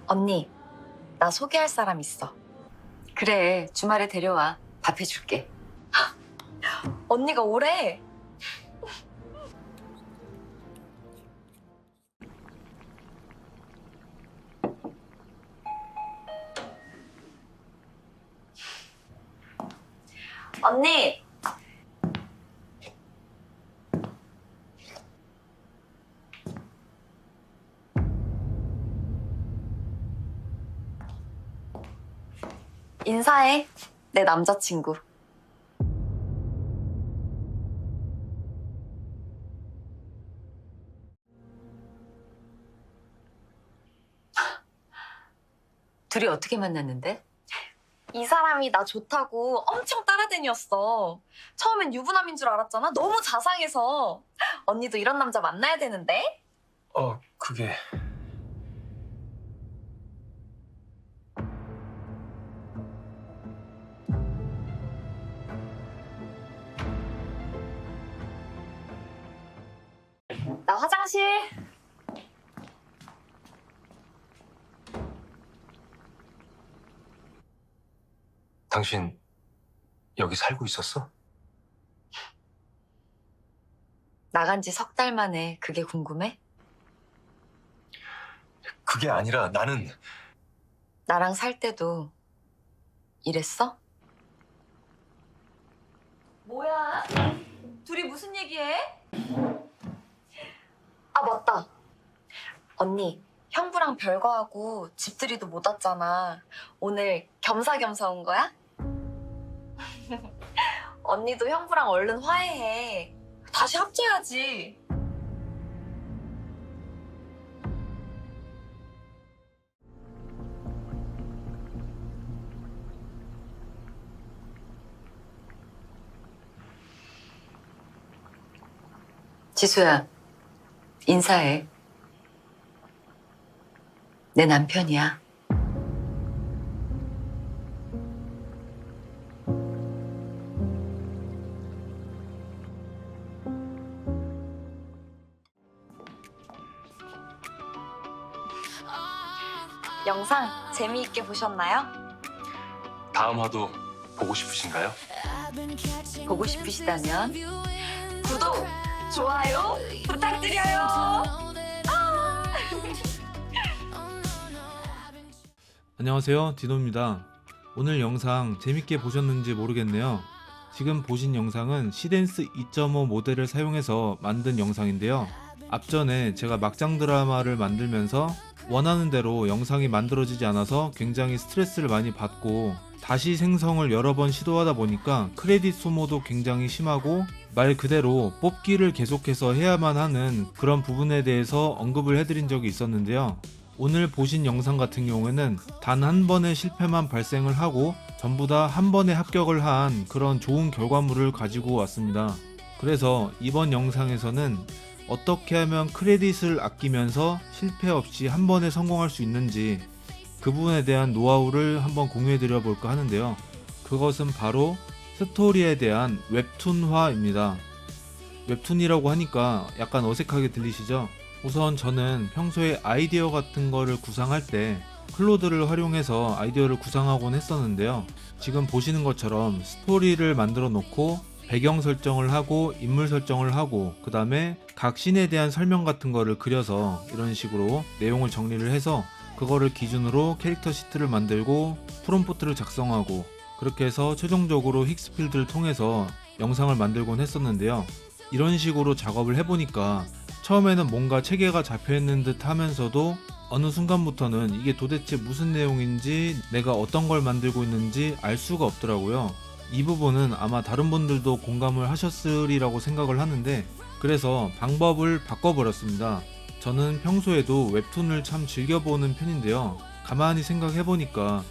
언니, 나 소개할 사람 있어. 그래, 주말에 데려와. 밥 해줄게. 언니가 오래. 언니. 인사해. 내 남자친구. 둘이 어떻게 만났는데? 이 사람이 나 좋다고 엄청 따라다녔어. 처음엔 유부남인 줄 알았잖아. 너무 자상해서. 언니도 이런 남자 만나야 되는데? 그게... 나 화장실. 당신 여기 살고 있었어? 나간 지 석 달 만에 그게 궁금해? 그게 아니라 나는... 나랑 살 때도 이랬어? 뭐야? 둘이 무슨 얘기해? 아, 맞다. 언니, 형부랑 별거하고 집들이도 못 왔잖아. 오늘 겸사겸사 온 거야? 언니도 형부랑 얼른 화해해. 다시 합쳐야지. 지수야, 인사해. 내 남편이야. 영상 재미있게 보셨나요? 다음 화도 보고 싶으신가요? 보고 싶으시다면 구독, 좋아요 부탁드려요. 안녕하세요, 디노입니다. 오늘 영상 재밌게 보셨는지 모르겠네요. 지금 보신 영상은 시댄스 2.5 모델을 사용해서 만든 영상인데요. 앞전에 제가 막장 드라마를 만들면서 원하는 대로 영상이 만들어지지 않아서 굉장히 스트레스를 많이 받고 다시 생성을 여러 번 시도하다 보니까 크레딧 소모도 굉장히 심하고 말 그대로 뽑기를 계속해서 해야만 하는 그런 부분에 대해서 언급을 해드린 적이 있었는데요. 오늘 보신 영상 같은 경우에는 단 한 번의 실패만 발생을 하고 전부 다 한 번에 합격을 한 그런 좋은 결과물을 가지고 왔습니다. 그래서 이번 영상에서는 어떻게 하면 크레딧을 아끼면서 실패 없이 한 번에 성공할 수 있는지 그 부분에 대한 노하우를 한번 공유해 드려 볼까 하는데요. 그것은 바로 스토리에 대한 웹툰화입니다. 웹툰이라고 하니까 약간 어색하게 들리시죠? 우선 저는 평소에 아이디어 같은 거를 구상할 때 클로드를 활용해서 아이디어를 구상하곤 했었는데요. 지금 보시는 것처럼 스토리를 만들어 놓고 배경 설정을 하고 인물 설정을 하고 그 다음에 각 씬에 대한 설명 같은 거를 그려서 이런 식으로 내용을 정리를 해서 그거를 기준으로 캐릭터 시트를 만들고 프롬프트를 작성하고 그렇게 해서 최종적으로 힉스필드를 통해서 영상을 만들곤 했었는데요. 이런 식으로 작업을 해보니까 처음에는 뭔가 체계가 잡혀있는 듯 하면서도 어느 순간부터는 이게 도대체 무슨 내용인지 내가 어떤 걸 만들고 있는지 알 수가 없더라고요. 이 부분은 아마 다른 분들도 공감을 하셨으리라고 생각을 하는데 그래서 방법을 바꿔버렸습니다. 저는 평소에도 웹툰을 참 즐겨보는 편인데요. 가만히 생각해보니까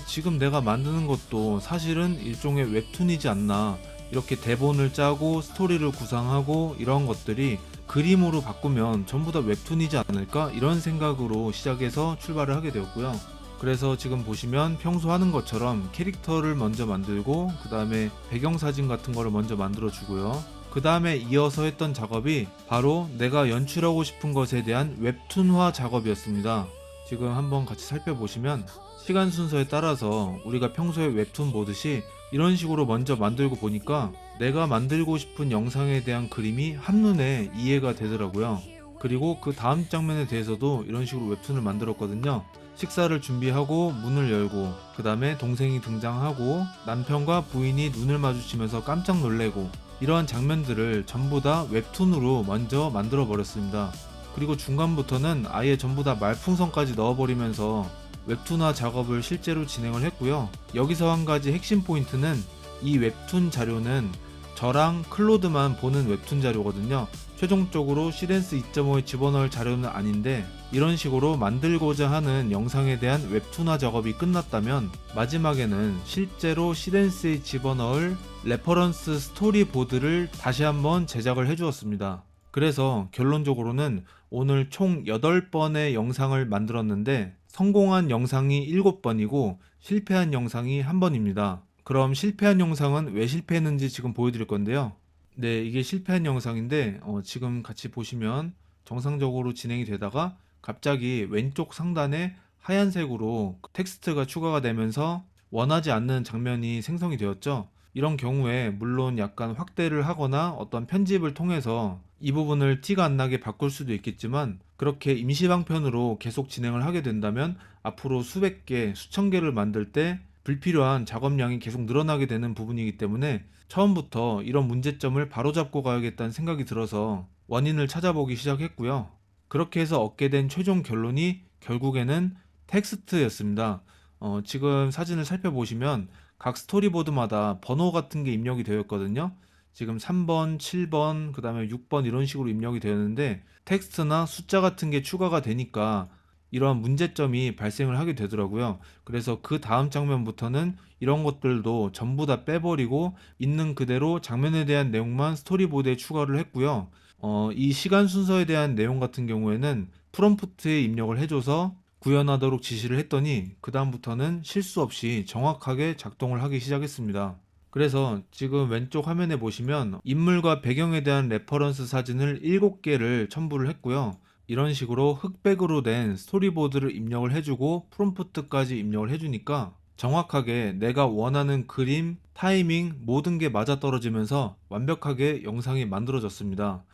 지금 내가 만드는 것도 사실은 일종의 웹툰이지 않나 이렇게 대본을 짜고 스토리를 구상하고 이런 것들이 그림으로 바꾸면 전부 다 웹툰이지 않을까? 이런 생각으로 시작해서 출발을 하게 되었고요. 그래서 지금 보시면 평소 하는 것처럼 캐릭터를 먼저 만들고 그 다음에 배경사진 같은 거를 먼저 만들어 주고요. 그 다음에 이어서 했던 작업이 바로 내가 연출하고 싶은 것에 대한 웹툰화 작업이었습니다. 지금 한번 같이 살펴보시면 시간 순서에 따라서 우리가 평소에 웹툰 보듯이 이런 식으로 먼저 만들고 보니까 내가 만들고 싶은 영상에 대한 그림이 한눈에 이해가 되더라고요. 그리고 그 다음 장면에 대해서도 이런 식으로 웹툰을 만들었거든요. 식사를 준비하고 문을 열고 그 다음에 동생이 등장하고 남편과 부인이 눈을 마주치면서 깜짝 놀래고 이러한 장면들을 전부 다 웹툰으로 먼저 만들어 버렸습니다. 그리고 중간부터는 아예 전부 다 말풍선까지 넣어버리면서 웹툰화 작업을 실제로 진행을 했고요. 여기서 한 가지 핵심 포인트는 이 웹툰 자료는 저랑 클로드만 보는 웹툰 자료거든요. 최종적으로 시덴스 2.5에 집어넣을 자료는 아닌데 이런 식으로 만들고자 하는 영상에 대한 웹툰화 작업이 끝났다면 마지막에는 실제로 시덴스에 집어넣을 레퍼런스 스토리보드를 다시 한번 제작을 해주었습니다. 그래서 결론적으로는 오늘 총 8번의 영상을 만들었는데 성공한 영상이 7번이고 실패한 영상이 1번입니다. 그럼 실패한 영상은 왜 실패했는지 지금 보여드릴 건데요. 네, 이게 실패한 영상인데 지금 같이 보시면 정상적으로 진행이 되다가 갑자기 왼쪽 상단에 하얀색으로 텍스트가 추가가 되면서 원하지 않는 장면이 생성이 되었죠. 이런 경우에 물론 약간 확대를 하거나 어떤 편집을 통해서 이 부분을 티가 안 나게 바꿀 수도 있겠지만 그렇게 임시방편으로 계속 진행을 하게 된다면 앞으로 수백 개, 수천 개를 만들 때 불필요한 작업량이 계속 늘어나게 되는 부분이기 때문에 처음부터 이런 문제점을 바로잡고 가야겠다는 생각이 들어서 원인을 찾아보기 시작했고요. 그렇게 해서 얻게 된 최종 결론이 결국에는 텍스트였습니다. 지금 사진을 살펴보시면 각 스토리보드마다 번호 같은 게 입력이 되어 있거든요. 지금 3번, 7번, 그 다음에 6번 이런 식으로 입력이 되었는데 텍스트나 숫자 같은 게 추가가 되니까 이러한 문제점이 발생을 하게 되더라고요. 그래서 그 다음 장면부터는 이런 것들도 전부 다 빼버리고 있는 그대로 장면에 대한 내용만 스토리보드에 추가를 했고요. 이 시간 순서에 대한 내용 같은 경우에는 프롬프트에 입력을 해줘서 구현하도록 지시를 했더니 그 다음부터는 실수 없이 정확하게 작동을 하기 시작했습니다. 그래서 지금 왼쪽 화면에 보시면 인물과 배경에 대한 레퍼런스 사진을 7개를 첨부를 했고요. 이런 식으로 흑백으로 된 스토리보드를 입력을 해주고 프롬프트까지 입력을 해주니까 정확하게 내가 원하는 그림, 타이밍 모든 게 맞아떨어지면서 완벽하게 영상이 만들어졌습니다.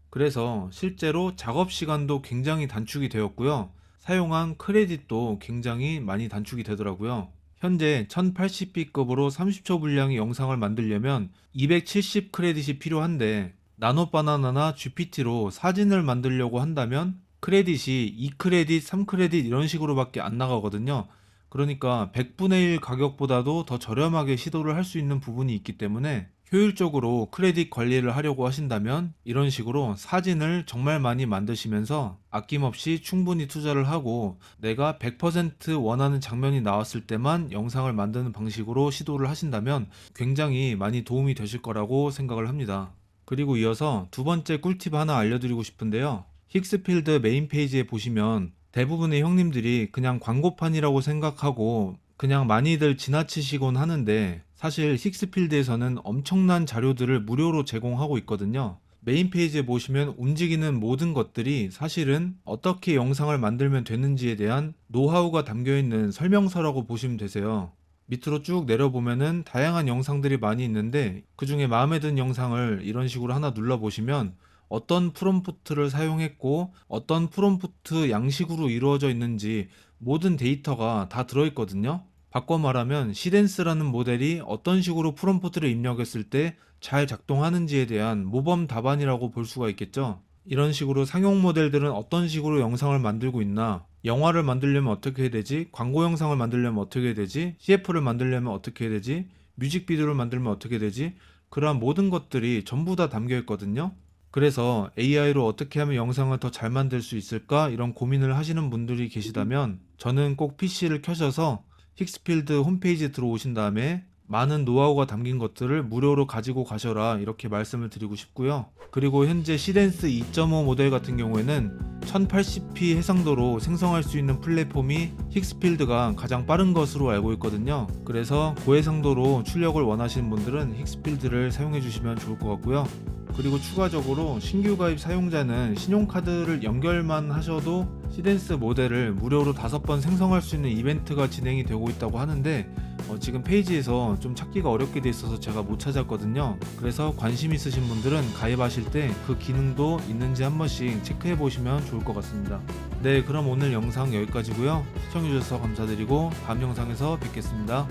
그래서 실제로 작업 시간도 굉장히 단축이 되었고요. 사용한 크레딧도 굉장히 많이 단축이 되더라고요. 현재 1080p급으로 30초 분량의 영상을 만들려면 270 크레딧이 필요한데 나노바나나나 GPT로 사진을 만들려고 한다면 크레딧이 2크레딧, 3크레딧 이런 식으로밖에 안 나가거든요. 그러니까 100분의 1 가격보다도 더 저렴하게 시도를 할 수 있는 부분이 있기 때문에 효율적으로 크레딧 관리를 하려고 하신다면 이런 식으로 사진을 정말 많이 만드시면서 아낌없이 충분히 투자를 하고 내가 100% 원하는 장면이 나왔을 때만 영상을 만드는 방식으로 시도를 하신다면 굉장히 많이 도움이 되실 거라고 생각을 합니다. 그리고 이어서 두 번째 꿀팁 하나 알려드리고 싶은데요. 힉스필드 메인 페이지에 보시면 대부분의 형님들이 그냥 광고판이라고 생각하고 그냥 많이들 지나치시곤 하는데 사실 힉스필드에서는 엄청난 자료들을 무료로 제공하고 있거든요. 메인 페이지에 보시면 움직이는 모든 것들이 사실은 어떻게 영상을 만들면 되는지에 대한 노하우가 담겨있는 설명서라고 보시면 되세요. 밑으로 쭉 내려보면은 다양한 영상들이 많이 있는데 그 중에 마음에 든 영상을 이런 식으로 하나 눌러보시면 어떤 프롬프트를 사용했고 어떤 프롬프트 양식으로 이루어져 있는지 모든 데이터가 다 들어있거든요. 바꿔 말하면 시덴스라는 모델이 어떤 식으로 프롬프트를 입력했을 때 잘 작동하는지에 대한 모범 답안이라고 볼 수가 있겠죠. 이런 식으로 상용 모델들은 어떤 식으로 영상을 만들고 있나, 영화를 만들려면 어떻게 해야 되지, 광고 영상을 만들려면 어떻게 해야 되지, CF를 만들려면 어떻게 해야 되지, 뮤직비디오를 만들면 어떻게 되지, 그러한 모든 것들이 전부 다 담겨 있거든요. 그래서 AI로 어떻게 하면 영상을 더 잘 만들 수 있을까 이런 고민을 하시는 분들이 계시다면 저는 꼭 PC를 켜셔서 힉스필드 홈페이지에 들어오신 다음에 많은 노하우가 담긴 것들을 무료로 가지고 가셔라 이렇게 말씀을 드리고 싶고요. 그리고 현재 시덴스 2.5 모델 같은 경우에는 1080p 해상도로 생성할 수 있는 플랫폼이 힉스필드가 가장 빠른 것으로 알고 있거든요. 그래서 고해상도로 출력을 원하시는 분들은 힉스필드를 사용해 주시면 좋을 것 같고요. 그리고 추가적으로 신규 가입 사용자는 신용카드를 연결만 하셔도 시덴스 모델을 무료로 5번 생성할 수 있는 이벤트가 진행이 되고 있다고 하는데 지금 페이지에서 좀 찾기가 어렵게 돼 있어서 제가 못 찾았거든요. 그래서 관심 있으신 분들은 가입하실 때 그 기능도 있는지 한 번씩 체크해 보시면 좋을 것 같습니다. 네, 그럼 오늘 영상 여기까지고요. 시청해 주셔서 감사드리고 다음 영상에서 뵙겠습니다.